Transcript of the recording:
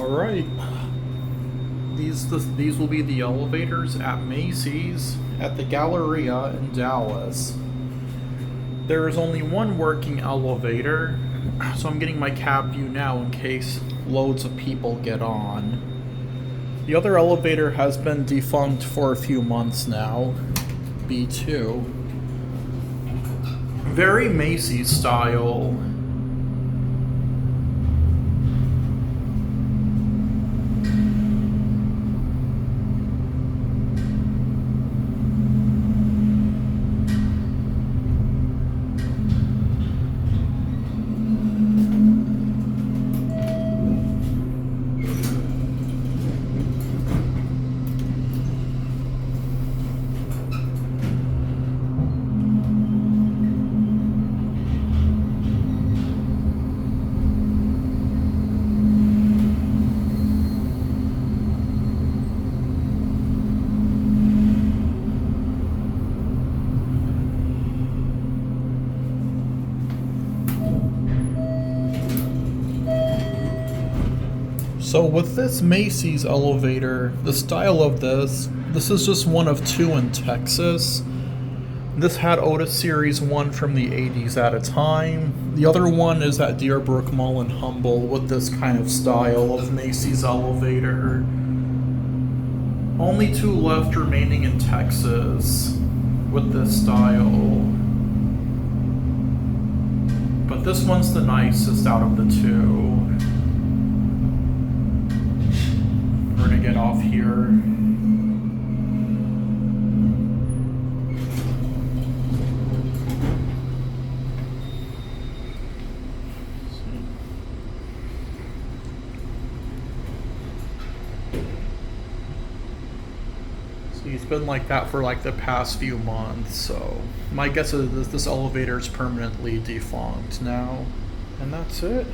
Alright. These will be the elevators at Macy's at the Galleria in Dallas. There is only one working elevator, so I'm getting my cab view now in case loads of people get on. The other elevator has been defunct for a few months now. B2. Very Macy's style. So with this Macy's elevator, the style of this is just one of two in Texas. This had Otis Series 1 from the 80s at a time. The other one is at Deerbrook Mall in Humble with this kind of style of Macy's elevator. Only two left remaining in Texas with this style. But this one's the nicest out of the two. We're gonna get off here. See, it's been like that for like the past few months, so my guess is this elevator is permanently defunct now. And that's it.